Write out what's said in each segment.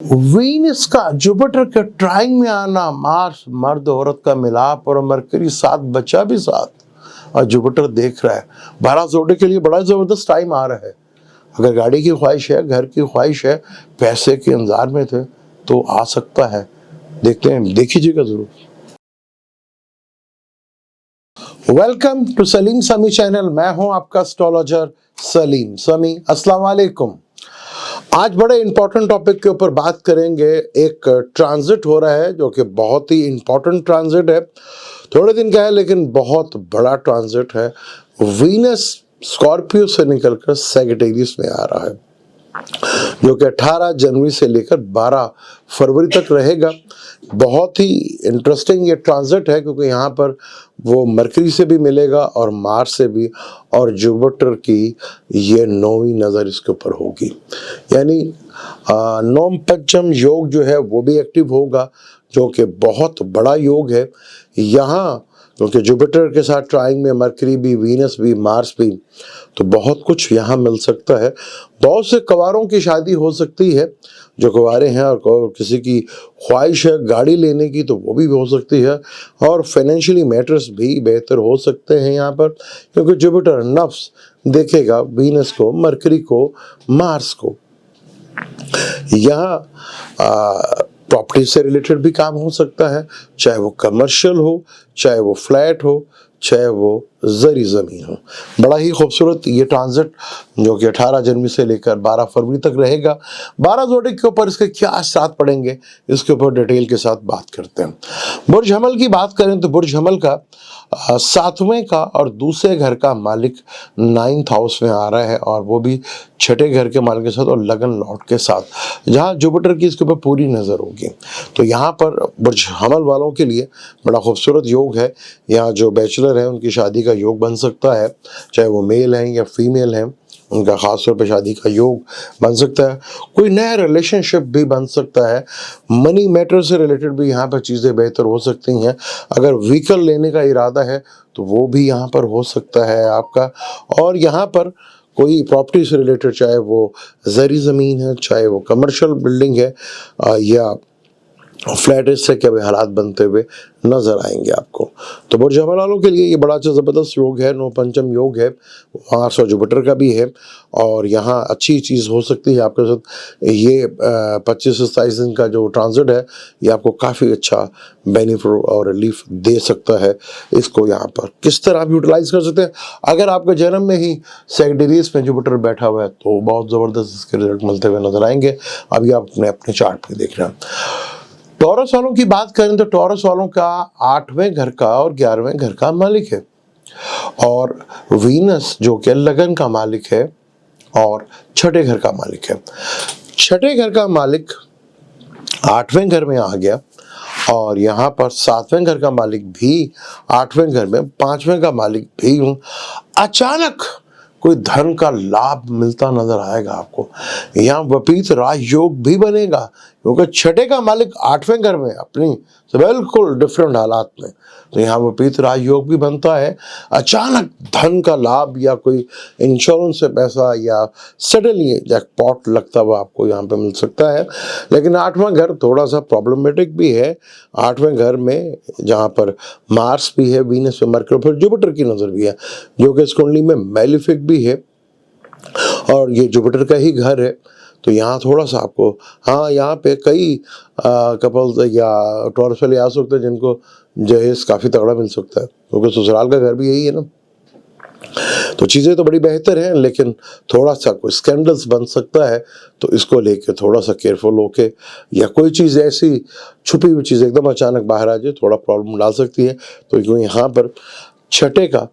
Venus का Jupiter के trying में आना, मार्स मर्द औरत का मिलाप और मरकरी साथ, बच्चा भी साथ। और जुपिटर देख रहा है 12 जोड़े के लिए बड़ा जबरदस्त टाइम आ रहा है। अगर गाड़ी की ख्वाहिश है, घर की ख्वाहिश है, पैसे के इंतजार में थे तो आ सकता है। देखते हैं, देखिएगा जरूर। वेलकम टू सलीम समी चैनल। मैं हूं आपका एस्ट्रोलॉजर सलीम समी। अस्सलाम वालेकुम। आज बड़े इंपॉर्टेंट टॉपिक के ऊपर बात करेंगे। एक ट्रांजिट हो रहा है जो कि बहुत ही इंपॉर्टेंट ट्रांजिट है। थोड़े दिन का है लेकिन बहुत बड़ा ट्रांजिट है। वीनस स्कॉर्पियो से निकलकर सैजिटेरियस में आ रहा है, जो कि 18 जनवरी से लेकर 12 फरवरी तक रहेगा। बहुत ही इंटरेस्टिंग ये ट्रांजिट है क्योंकि यहाँ पर वो मरकरी से भी मिलेगा और मार्स से भी, और जुपिटर की ये 9वीं नज़र इसके ऊपर होगी। यानी नौम पंचम योग जो है वो भी एक्टिव होगा, जो कि बहुत बड़ा योग है। यहाँ क्योंकि जुपिटर के साथ ट्राइंग में मरकरी भी, वीनस भी, मार्स भी, तो बहुत कुछ यहाँ मिल सकता है। बहुत से कवारों की शादी हो सकती है जो कुंवारे हैं, और किसी की ख्वाहिश है गाड़ी लेने की तो वो भी हो सकती है। और फाइनेंशियली मैटर्स भी बेहतर हो सकते हैं यहाँ पर, क्योंकि जुपिटर नफ्स देखेगा वीनस को, मरकरी को, मार्स को। यहाँ प्रॉपर्टी से रिलेटेड भी काम हो सकता है, चाहे वो कमर्शियल हो, चाहे वो फ्लैट हो, चाहे वो जरी ज़मीन हो। बड़ा ही खूबसूरत ये ट्रांजिट जो कि 18 जनवरी से लेकर 12 फरवरी तक रहेगा। 12 जोड़े के ऊपर इसके क्या असरात पड़ेंगे, इसके ऊपर डिटेल के साथ बात करते हैं। बुर्ज हमल की बात करें तो बुर्ज हमल का 7वें का और दूसरे घर का मालिक 9th हाउस में आ रहा है, और वो भी छठे घर के मालिक के साथ और लगन लॉर्ड के साथ, जहाँ जुपिटर की इसके ऊपर पूरी नज़र होगी। तो यहाँ पर बुर्ज हमल वालों के लिए बड़ा खूबसूरत योग है। यहाँ जो बैचलर हैं उनकी शादी का योग बन सकता है, चाहे वो मेल हैं या फीमेल हैं, उनका ख़ास तौर पे शादी का योग बन सकता है। कोई नया रिलेशनशिप भी बन सकता है। मनी मैटर से रिलेटेड भी यहाँ पर चीज़ें बेहतर हो सकती हैं। अगर व्हीकल लेने का इरादा है तो वो भी यहाँ पर हो सकता है आपका। और यहाँ पर कोई प्रॉपर्टी से रिलेटेड, चाहे वो ज़री ज़मीन है, चाहे वो कमर्शियल बिल्डिंग है, या फ्लैट, इससे क्या भी हालात बनते हुए नजर आएंगे आपको। तो बुर्ज हमल वालों के लिए ये बड़ा अच्छा ज़बरदस्त योग है, 9 पंचम योग है, मार्स और जुपिटर का भी है। और यहाँ अच्छी चीज़ हो सकती है आपके साथ। ये 25 से 27 दिन का जो ट्रांजिट है ये आपको काफ़ी अच्छा बेनिफिट और रिलीफ दे सकता है। इसको यहाँ पर किस तरह आप यूटिलाइज कर सकते हैं, अगर आपके जन्म में ही सैजिटेरियस में जुपिटर बैठा हुआ है तो बहुत ज़बरदस्त इसके रिजल्ट मिलते हुए नजर आएंगे। अभी आप अपने चार्ट पर देख रहे हैं। टॉरस वालों की बात करें तो टॉरस वालों का 8वें घर का और 11वें घर का मालिक है, और वीनस जो कि लगन का मालिक है और छठे घर का मालिक है। छठे घर का मालिक 8वें घर में आ गया, और यहाँ पर 7वें घर का मालिक भी 8वें घर में, 5वें का मालिक भी हूँ। अचानक कोई धन का लाभ मिलता नजर आएगा आपको। यहाँ विपरीत राजयोग भी बनेगा, क्योंकि छठे का मालिक 8वें घर में अपनी बिल्कुल डिफरेंट हालात में, तो यहाँ विपरीत राजयोग भी बनता है। अचानक धन का लाभ या कोई इंश्योरेंस से पैसा या सडनली जैकपॉट लगता हुआ आपको यहाँ पे मिल सकता है। लेकिन 8वां घर थोड़ा सा प्रॉब्लमेटिक भी है। 8वें घर में जहाँ पर मार्स भी है, वीनस पे मरकरी, फिर जुपिटर की नज़र भी है, जो कि इस कुंडली में मैलिफिक भी है, और ये जुपिटर का ही घर है। तो यहाँ थोड़ा सा आपको, हाँ, यहाँ पे कई कपल्स या टॉरस वाले आ सकते हैं जिनको जहेज काफ़ी तगड़ा मिल सकता है, क्योंकि ससुराल का घर भी यही है ना। तो चीज़ें तो बड़ी बेहतर हैं, लेकिन थोड़ा सा कोई स्कैंडल्स बन सकता है, तो इसको लेके थोड़ा सा केयरफुल होके, या कोई चीज़ ऐसी छुपी हुई चीज़ एकदम अचानक बाहर आ जाए, थोड़ा प्रॉब्लम डाल सकती है। तो क्योंकि यहाँ पर छठे का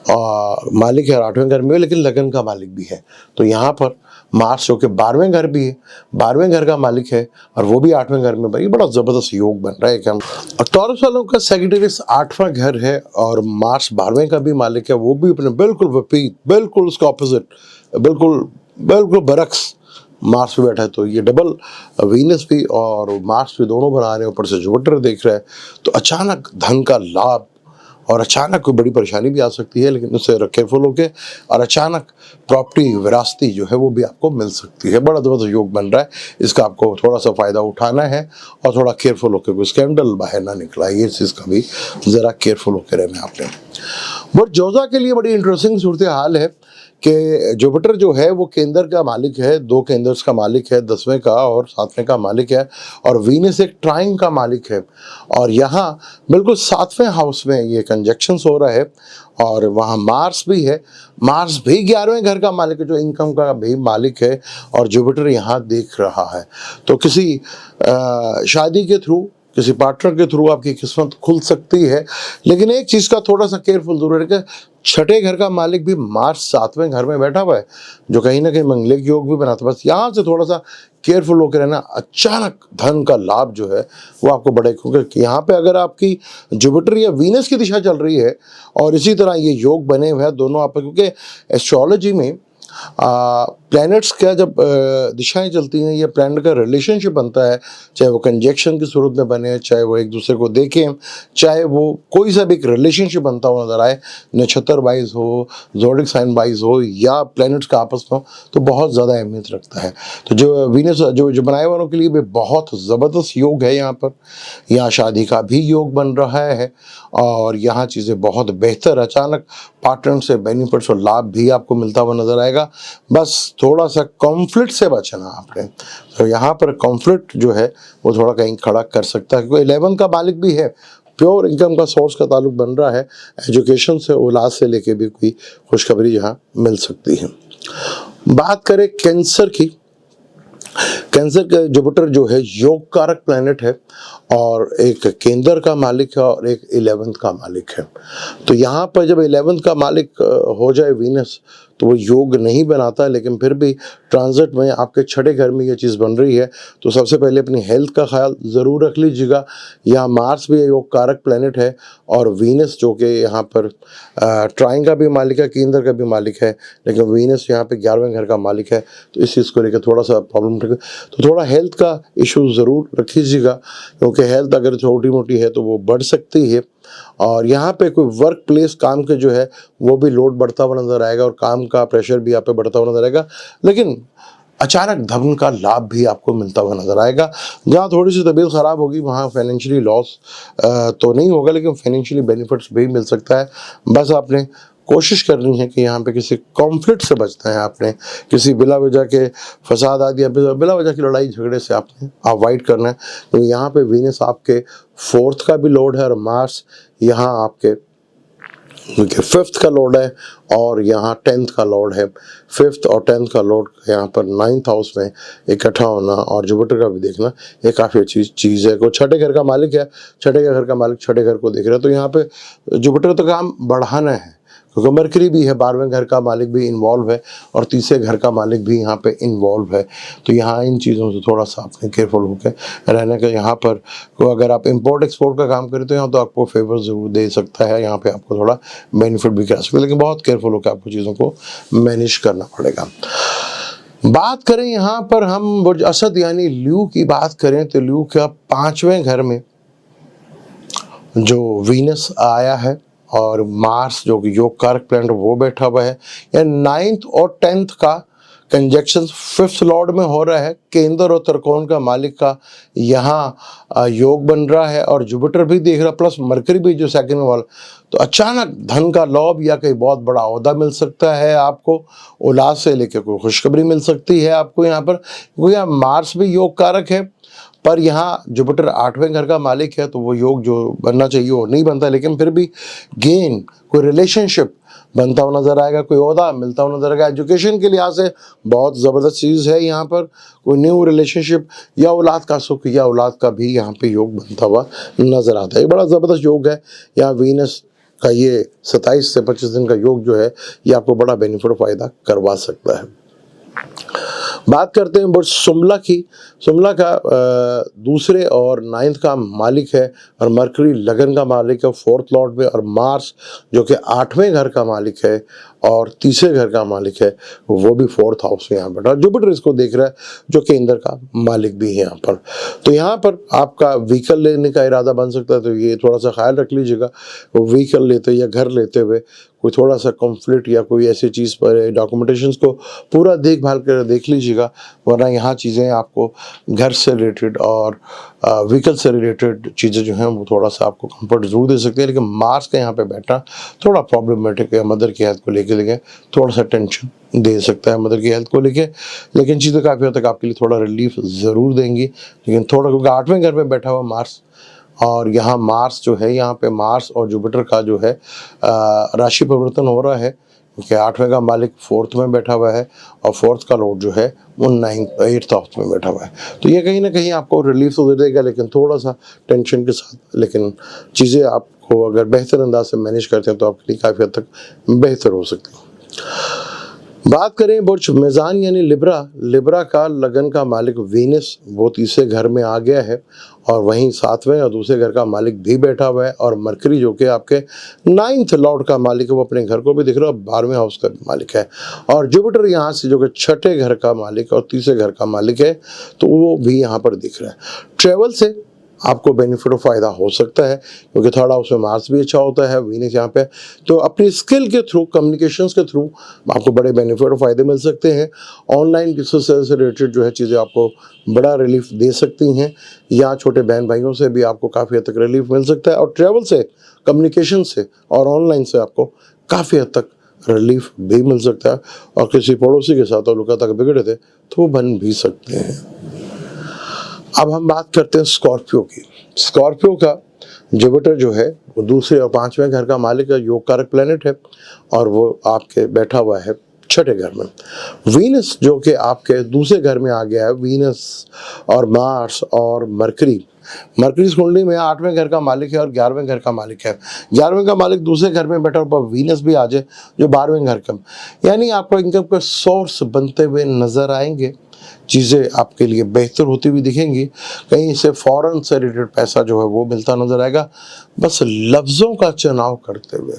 मालिक है, 8वें घर में, लेकिन लगन का मालिक भी है। तो यहाँ पर मार्स जो कि 12वें घर भी है, 12वें घर का मालिक है, और वो भी 8वें घर में, भाई बड़ा ज़बरदस्त योग बन रहा है। क्या और टॉरस वालों का सैजिटेरियस 8वां घर है, और मार्स 12वें का भी मालिक है, वो भी अपने बिल्कुल विपरीत, बिल्कुल उसका ऑपोजिट, बिल्कुल बिल्कुल बरक्स मार्स पे बैठा है। तो ये डबल वीनस भी और मार्स भी दोनों बना रहे हैं, ऊपर से जुपिटर देख रहा है। तो अचानक धन का लाभ और अचानक कोई बड़ी परेशानी भी आ सकती है, लेकिन उससे केयरफुल होके, और अचानक प्रॉपर्टी विरासती जो है वो भी आपको मिल सकती है। बड़ा ज़बरदस्त योग बन रहा है, इसका आपको थोड़ा सा फ़ायदा उठाना है और थोड़ा केयरफुल होकर कोई स्कैंडल बाहर ना निकला, ये चीज़ का भी ज़रा केयरफुल होकर रहना आपने। बट जोजा के लिए बड़ी इंटरेस्टिंग सूरत हाल है कि जुपिटर जो है वो केंद्र का मालिक है, 2 केंद्र्स का मालिक है, 10वें का और 7वें का मालिक है, और वीनस एक ट्राइन का मालिक है, और यहाँ बिल्कुल 7वें हाउस में ये कंजक्शंस हो रहा है, और वहाँ मार्स भी है। मार्स भी 11वें घर का मालिक है, जो इनकम का भी मालिक है, और जुपिटर यहाँ देख रहा है। तो किसी शादी के थ्रू, किसी पार्टनर के थ्रू आपकी किस्मत खुल सकती है, लेकिन एक चीज़ का थोड़ा सा केयरफुल जरूर है कि 6ठे घर का मालिक भी मार्च 7वें घर में बैठा हुआ है, जो कहीं ना कहीं मंगलिक योग भी बनाता है। बस यहाँ से थोड़ा सा केयरफुल होकर रहना। अचानक धन का लाभ जो है वो आपको बढ़े, क्योंकि यहाँ पे अगर आपकी जुपिटर या वीनस की दिशा चल रही है और इसी तरह ये योग बने हुए हैं दोनों आप, क्योंकि एस्ट्रोलॉजी में प्लैनेट्स का जब दिशाएं चलती हैं या प्लैनेट का रिलेशनशिप बनता है, चाहे वो कंजक्शन की सूरत में बने, चाहे वो एक दूसरे को देखें, चाहे वो कोई सा भी एक रिलेशनशिप बनता हुआ नजर आए, नक्षत्र वाइज हो, ज़ोडिक साइन वाइज हो, या प्लैनेट्स का आपस में हो, तो बहुत ज़्यादा अहमियत रखता है। तो जो वीनस जो बनाए वालों के लिए भी बहुत ज़बरदस्त योग है। यहाँ पर यहाँ शादी का भी योग बन रहा है, और यहाँ चीज़ें बहुत बेहतर, अचानक पार्टनर से बेनिफिट्स और लाभ भी आपको मिलता हुआ नजर आएगा। बस थोड़ा सा कॉन्फ्लिक्ट से बचना आपने। तो यहाँ पर कॉन्फ्लिक्ट जो है वो थोड़ा कहीं खड़ा कर सकता है, क्योंकि 11 का मालिक भी है, प्योर इनकम का सोर्स का ताल्लुक बन रहा है, एजुकेशन से, औलाद से लेके भी कोई खुशखबरी यहाँ मिल सकती है। बात करें कैंसर की, कैंसर का जुपिटर जो है योग कारक प्लैनेट है, और एक केंद्र का मालिक है और एक 11th का मालिक है। तो यहाँ पर जब 11th का मालिक हो जाए वीनस, तो वो योग नहीं बनाता, लेकिन फिर भी ट्रांजिट में आपके 6ठे घर में ये चीज़ बन रही है। तो सबसे पहले अपनी हेल्थ का ख्याल ज़रूर रख लीजिएगा। यहाँ मार्स भी योग कारक प्लैनेट है, और वीनस जो कि यहाँ पर ट्राइन का भी मालिक है, केंद्र का भी मालिक है, लेकिन वीनस यहाँ पे 11वें घर का मालिक है। तो इस चीज़ को लेकर थोड़ा सा प्रॉब्लम, तो थोड़ा हेल्थ का इशू ज़रूर रखिएगा, क्योंकि हेल्थ अगर छोटी मोटी है तो वो बढ़ सकती है। और यहाँ पे कोई वर्क प्लेस काम के जो है वो भी लोड बढ़ता हुआ नजर आएगा, और काम का प्रेशर भी आप पे बढ़ता हुआ नजर आएगा, लेकिन अचानक धन का लाभ भी आपको मिलता हुआ नजर आएगा। जहाँ थोड़ी सी तबीयत ख़राब होगी वहाँ फाइनेंशियली लॉस तो नहीं होगा, लेकिन फाइनेंशियली बेनिफिट्स भी मिल सकता है। बस आपने कोशिश करनी है कि यहाँ पे किसी कॉन्फ्लिक्ट से बचना है आपने, किसी बिला वजह के फसाद आदि या बिला वजह की लड़ाई झगड़े से आपने अवॉइड करना है। तो यहाँ पे वीनस आपके 4th का भी लोड है, और मार्स यहाँ आपके 5th का लोड है, और यहाँ 10th का लोड है। 5th और 10th का लोड यहाँ पर 9th हाउस में इकट्ठा होना, और जुपिटर का भी देखना, ये काफ़ी अच्छी चीज़ है। कोई 6ठे घर का मालिक है, 6ठे घर का मालिक 6ठे घर को देख रहा है, तो यहाँ पे जुपिटर तो काम बढ़ाना है, क्योंकि मरकरी भी है, 12वें घर का मालिक भी इन्वॉल्व है, और तीसरे घर का मालिक भी यहाँ पे इन्वॉल्व है। तो यहाँ इन चीज़ों से थोड़ा सा आपने केयरफुल होकर रहने का। यहाँ पर अगर आप इंपोर्ट एक्सपोर्ट का काम करें तो यहाँ तो आपको फेवर ज़रूर दे सकता है, यहाँ पे आपको थोड़ा बेनिफिट भी करा सकता है, लेकिन बहुत केयरफुल होकर आपको चीज़ों को मैनेज करना पड़ेगा। बात करें यहाँ पर हम बुर्ज असद यानी ल्यू की बात करें, तो ल्यू का 5वें घर में जो वीनस आया है, और मार्स जो कि योग कारक प्लैनेट वो बैठा हुआ है, या 9th और 10th का कंजक्शन 5th लॉर्ड में हो रहा है। केंद्र और त्रिकोण का मालिक का यहाँ योग बन रहा है, और जुपिटर भी देख रहा, प्लस मरकरी भी जो 2nd में वाला। तो अचानक धन का लाभ या कहीं बहुत बड़ा ओहदा मिल सकता है आपको, औलाद से लेकर कोई खुशखबरी मिल सकती है आपको यहाँ पर, क्योंकि यहाँ मार्स भी योग कारक है, पर यहाँ जुपिटर 8वें घर का मालिक है, तो वो योग जो बनना चाहिए वो नहीं बनता, लेकिन फिर भी गेन, कोई रिलेशनशिप बनता हुआ नजर आएगा, कोई ओहदा मिलता हुआ नजर आएगा। एजुकेशन के लिहाज से बहुत ज़बरदस्त चीज़ है यहाँ पर, कोई न्यू रिलेशनशिप या औलाद का सुख या औलाद का भी यहाँ पे योग बनता हुआ नजर आता है। ये बड़ा ज़बरदस्त योग है। यहाँ वीनस का ये 27 से 25 दिन का योग जो है ये आपको बड़ा बेनिफिट फ़ायदा करवा सकता है। बात करते हैं बुर्ज शुमला की। शुमला का 2रे और 9th का मालिक है, और मरकरी लगन का मालिक है 4th लॉर्ड में, और मार्स जो कि 8वें घर का मालिक है, और तीसरे घर का मालिक है वो भी फोर्थ हाउस में यहाँ बैठा, जुपिटर इसको देख रहा है जो केंद्र का मालिक भी है यहाँ पर। तो यहाँ पर आपका व्हीकल लेने का इरादा बन सकता है, तो ये थोड़ा सा ख्याल रख लीजिएगा, व्हीकल लेते या घर लेते हुए कोई थोड़ा सा कॉन्फ्लिक्ट या कोई ऐसी चीज़ पर डॉक्यूमेंटेशंस को पूरा देखभाल कर देख लीजिएगा, वरना यहाँ चीज़ें आपको घर से रिलेटेड और व्हीकल से रिलेटेड चीज़ें जो हैं वो थोड़ा सा आपको कंफर्ट जरूर दे सकती है, लेकिन मार्स का यहाँ पे बैठना थोड़ा प्रॉब्लमेटिक है। मदर की हेल्थ को लेके थोड़ा सा टेंशन दे सकता है मदर की हेल्थ को लेके, लेकिन चीज़ें काफ़ी हद तक आपके लिए थोड़ा रिलीफ ज़रूर देंगी। लेकिन थोड़ा, क्योंकि 8वें घर में बैठा हुआ मार्स, और यहाँ मार्स जो है, यहाँ पे मार्स और जुपिटर का जो है राशि परिवर्तन हो रहा है, क्योंकि 8वें का मालिक 4th में बैठा हुआ है और 4th का लॉर्ड जो है वो 8th हाउस में बैठा हुआ है। तो ये कहीं ना कहीं आपको रिलीफ तो दे देगा, लेकिन थोड़ा सा टेंशन के साथ। लेकिन चीज़ें आपको अगर बेहतर अंदाज से मैनेज करते हैं तो आपके लिए काफ़ी हद तक बेहतर हो सकती है। बात करें बुर्ज मेज़ान यानी लिब्रा का लगन का मालिक वीनस वो तीसरे घर में आ गया है, और वहीं 7वें और दूसरे घर का मालिक भी बैठा हुआ है, और मरकरी जो कि आपके 9th लॉर्ड का मालिक है वो अपने घर को भी दिख रहा है और 12वें हाउस का भी मालिक है, और जुपिटर यहाँ से जो कि 6ठे घर का मालिक और तीसरे घर का मालिक है तो वो भी यहाँ पर दिख रहा है। ट्रेवल से आपको बेनिफिट और फ़ायदा हो सकता है, क्योंकि 3rd हाउस में मार्स भी अच्छा होता है, वीनस यहाँ पे, तो अपनी स्किल के थ्रू, कम्युनिकेशंस के थ्रू आपको बड़े बेनिफिट और फ़ायदे मिल सकते हैं। ऑनलाइन बिजनेस से रिलेटेड जो है चीज़ें आपको बड़ा रिलीफ दे सकती हैं, या छोटे बहन भाइयों से भी आपको काफ़ी हद तक रिलीफ मिल सकता है, और ट्रैवल से, कम्युनिकेशन से और ऑनलाइन से आपको काफ़ी हद तक रिलीफ भी मिल सकता है। और किसी पड़ोसी के साथ ताल्लुकात तक बिगड़े थे तो वो बन भी सकते हैं। अब हम बात करते हैं स्कॉर्पियो की। स्कॉर्पियो का जुपिटर जो है वो दूसरे और 5वें घर का मालिक है, योग कारक प्लेनेट है, और वो आपके बैठा हुआ है 6ठे घर में। वीनस जो कि आपके दूसरे घर में आ गया है, वीनस और मार्स और मरकरी इस कुंडली में 8वें घर का मालिक है और 11वें घर का मालिक है। 11वें का मालिक दूसरे घर में बैठा और वीनस भी आ जाए जो 12वें घर का, यानी आपको इनकम का सोर्स बनते हुए नजर आएंगे, चीज़ें आपके लिए बेहतर होती हुई दिखेंगी, कहीं से फॉरेन से रिलेटेड पैसा जो है वो मिलता नजर आएगा। बस लफ्ज़ों का चुनाव करते हुए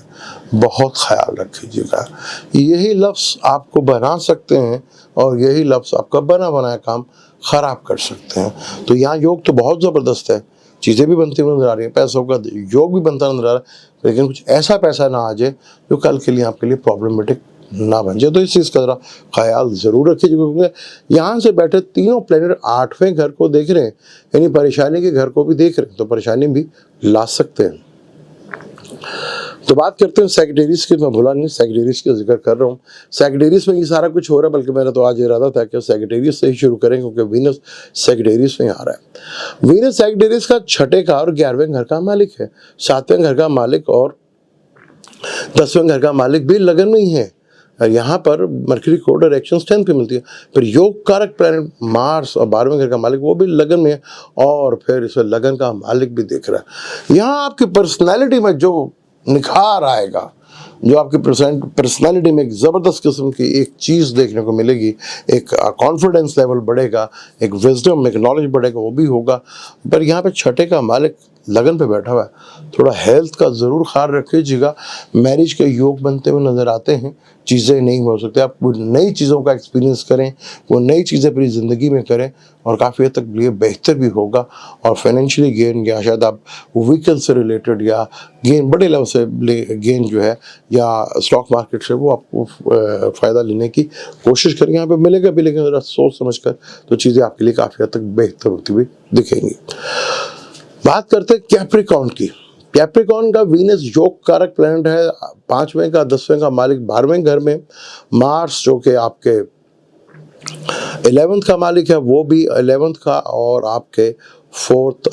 बहुत ख्याल रखिएगा, यही लफ्ज़ आपको बना सकते हैं और यही लफ्ज़ आपका बना बनाया काम ख़राब कर सकते हैं। तो यहाँ योग तो बहुत ज़बरदस्त है, चीज़ें भी बनती हुई नजर आ रही हैं, पैसों का योग भी बनता नजर आ रहा है, लेकिन कुछ ऐसा पैसा ना आ जाए जो कल के लिए आपके लिए प्रॉब्लमेटिक ना बन जाए। तो इस चीज़ का जरा ख्याल ज़रूर रखिए, क्योंकि यहाँ से बैठे तीनों प्लेनेट 8वें घर को देख रहे हैं, यानी परेशानी के घर को भी देख रहे हैं, तो परेशानी भी ला सकते हैं। तो बात करते हैं सैजिटेरियस की। मैं भूला नहीं, सैजिटेरियस का जिक्र कर रहा हूँ। सैजिटेरियस में ये सारा कुछ हो रहा है, बल्कि मेरा तो आज इरादा था कि सैजिटेरियस से ही शुरू करें, क्योंकि वीनस सैजिटेरियस में आ रहा है। वीनस सैजिटेरियस का 6ठे का और 11वें घर का मालिक है, 7वें घर का मालिक और 10वें घर का मालिक भी लगन में ही है। यहाँ पर मरकरी को डायरेक्शन 10th पे मिलती है, फिर योग कारक प्लैनेट मार्स और 12वें घर का मालिक वो भी लगन में है, और फिर इसे लगन का मालिक भी दिख रहा है। यहाँ आपकी पर्सनैलिटी में जो निखार आएगा, जो आपकी पर्सनैलिटी में एक ज़बरदस्त किस्म की एक चीज़ देखने को मिलेगी, एक कॉन्फिडेंस लेवल बढ़ेगा, एक विजडम, एक नॉलेज बढ़ेगा, वो भी होगा। पर यहाँ पे 6ठे का मालिक लगन पे बैठा हुआ है, थोड़ा हेल्थ का ज़रूर ख्याल रखिएगा। मैरिज के योग बनते हुए नज़र आते हैं, चीज़ें नहीं हो सकती, आप कुछ नई चीज़ों का एक्सपीरियंस करें, वो नई चीज़ें अपनी ज़िंदगी में करें, और काफ़ी हद तक लिए बेहतर भी होगा। और फाइनेंशियली गेन, या शायद आप व्हीकल से रिलेटेड या गेन, बड़े लेवल से गेन जो है, या स्टॉक मार्केट से वो आपको फ़ायदा लेने की कोशिश करें, यहाँ पे मिलेगा भी, लेकिन ज़रा सोच समझ कर, तो चीज़ें आपके लिए काफ़ी हद तक बेहतर होती हुई दिखेंगी। बात करते हैं कैप्रिकॉर्न की। कैप्रिकॉर्न का वीनस योग कारक प्लैनेट है, 5वें का 10वें का मालिक 12वें घर में। मार्स जो कि आपके 11th का मालिक है, वो भी 11th का और आपके 4th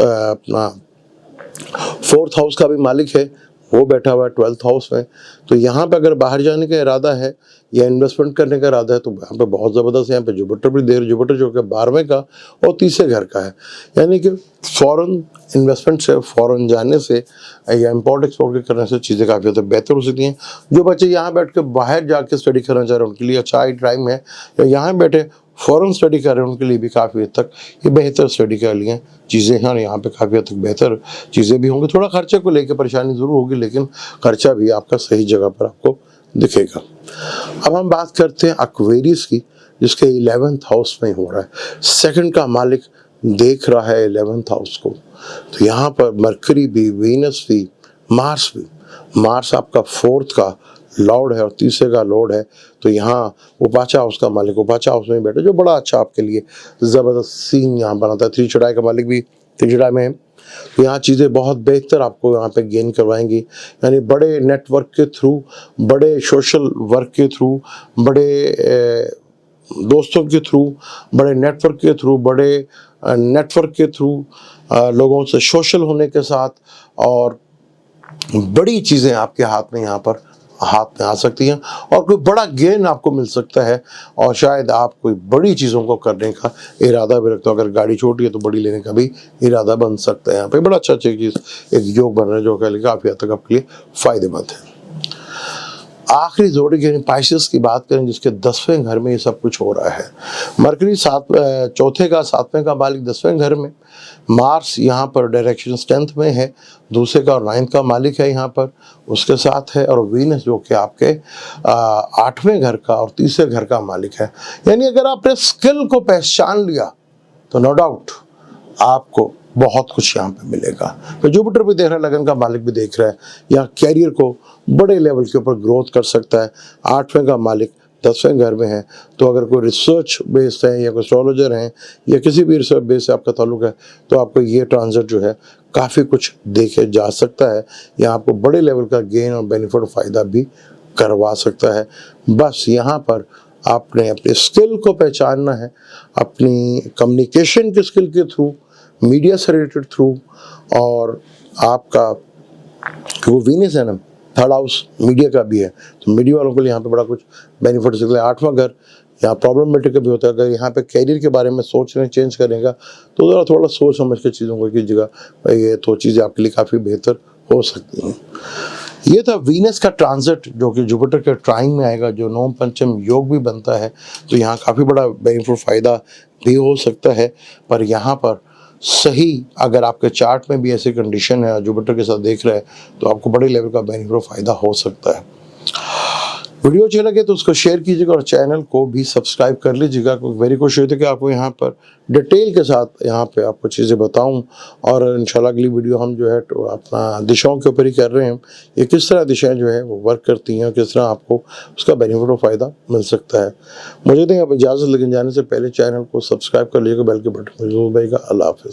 हाउस का भी मालिक है, वो बैठा हुआ है 12th हाउस में। तो यहाँ पे अगर बाहर जाने का इरादा है या इन्वेस्टमेंट करने का इरादा है तो यहाँ पे बहुत ज़बरदस्त है। यहाँ पे जुपिटर भी देर, जुपिटर जो कि 12वें का और तीसरे घर का है, यानी कि फॉरेन इन्वेस्टमेंट से, फॉरेन जाने से या इम्पोर्ट एक्सपोर्ट के करने से चीज़ें काफ़ी ज़्यादा बेहतर हो सकती हैं। जो बच्चे यहाँ बैठ के बाहर जाके स्टडी करना चाह रहे हैं उनके लिए अच्छा ही टाइम है, या यहाँ बैठे फ़ौरन स्टडी कर रहे हैं उनके लिए भी काफ़ी हद तक ये बेहतर स्टडी कर लिए चीज़ें हैं, और यहाँ पे काफ़ी हद तक बेहतर चीज़ें भी होंगी। थोड़ा खर्चे को लेकर परेशानी ज़रूर होगी, लेकिन खर्चा भी आपका सही जगह पर आपको दिखेगा। अब हम बात करते हैं एक्वेरियस की, जिसके 11th हाउस में हो रहा है। सेकंड का मालिक देख रहा है 11th हाउस को, तो यहाँ पर मरकरी भी, वीनस भी, मार्स भी। मार्स आपका 4th का लॉर्ड है और तीसरे का लॉर्ड है, तो यहाँ उपाचा हाउस का मालिक उपाचा हाउस में बैठे, जो बड़ा अच्छा आपके लिए ज़बरदस्त सीन यहाँ बनाता है। त्रिचुड़ाई का मालिक भी त्रिचुड़ाई में है, तो यहाँ चीज़ें बहुत बेहतर आपको यहाँ पे गेन करवाएंगी। यानी बड़े नेटवर्क के थ्रू, बड़े सोशल वर्क के थ्रू, बड़े दोस्तों के थ्रू, बड़े नेटवर्क के थ्रू, बड़े नेटवर्क के थ्रू, लोगों से सोशल होने के साथ, और बड़ी चीज़ें आपके हाथ में यहाँ पर हाथ में आ सकती हैं, और कोई बड़ा गेन आपको मिल सकता है, और शायद आप कोई बड़ी चीज़ों को करने का इरादा भी रखते हो। अगर गाड़ी छोटी है तो बड़ी लेने का भी इरादा बन सकता है। यहाँ पे बड़ा अच्छा चीज़ एक योग बन रहा है, जो कि काफ़ी हद तक आपके लिए फ़ायदेमंद है। आखिरी जोड़ी यानी पाइसेस की बात करें, जिसके 10वें घर में ये सब कुछ हो रहा है। मरकरी चौथे का 7वें का मालिक 10वें घर में, मार्स यहाँ पर डायरेक्शन 10th में है, दूसरे का और 9th का मालिक है यहाँ पर उसके साथ है, और वीनस जो कि आपके 8वें घर का और तीसरे घर का मालिक है। यानी अगर आपने स्किल को पहचान लिया तो नो डाउट आपको बहुत कुछ यहाँ पे मिलेगा। तो जुपिटर भी देख रहा है, लगन का मालिक भी देख रहा है, यहाँ कैरियर को बड़े लेवल के ऊपर ग्रोथ कर सकता है। 8वें का मालिक 10वें घर में है, तो अगर कोई रिसर्च बेस्ड है या कोई एस्ट्रोलॉजर हैं या किसी भी रिसर्च बेस से आपका ताल्लुक है, तो आपको ये ट्रांजिट जो है काफ़ी कुछ देखे जा सकता है। यहाँ आपको बड़े लेवल का गेन और बेनिफिट और फ़ायदा भी करवा सकता है। बस यहाँ पर आपने अपने स्किल को पहचानना है, अपनी कम्युनिकेशन के स्किल के थ्रू, मीडिया से रिलेटेड थ्रू, और आपका वो वीनस है ना 3rd हाउस मीडिया का भी है, तो मीडिया वालों के लिए यहाँ पे बड़ा कुछ बेनिफिट सकता है। 8वां घर यहाँ प्रॉब्लमेटिक भी होता है। अगर यहाँ पे कैरियर के बारे में सोच रहे चेंज करेगा, तो ज़रा थोड़ा सोच समझ के चीज़ों को कीजिएगा, ये तो चीज़ें आपके लिए काफ़ी बेहतर हो सकती हैं। ये था वीनस का ट्रांजिट, जो कि जुपिटर के ट्राइन में आएगा, जो नवम पंचम योग भी बनता है, तो यहाँ काफ़ी बड़ा बेनिफिट फ़ायदा भी हो सकता है। पर यहाँ पर सही अगर आपके चार्ट में भी ऐसी कंडीशन है, जुपिटर के साथ देख रहा है, तो आपको बड़े लेवल का बेनिफिट फ़ायदा हो सकता है। वीडियो अच्छा लगे तो उसको शेयर कीजिएगा और चैनल को भी सब्सक्राइब कर लीजिएगा, क्योंकि मेरी कोशिश होती है कि आपको यहाँ पर डिटेल के साथ यहाँ पे आपको चीज़ें बताऊं, और इंशाल्लाह अगली वीडियो हम जो है तो अपना दिशाओं के ऊपर ही कर रहे हैं, ये किस तरह दिशाएं जो है वो वर्क करती हैं और किस तरह आपको उसका बेनिफिट और फ़ायदा मिल सकता है। मुझे दें अब इजाज़त, लेकिन जाने से पहले चैनल को सब्सक्राइब कर लीजिएगा, बेल के बटन पर जरूर दबाइएगा। अल्लाह हाफ़िज़।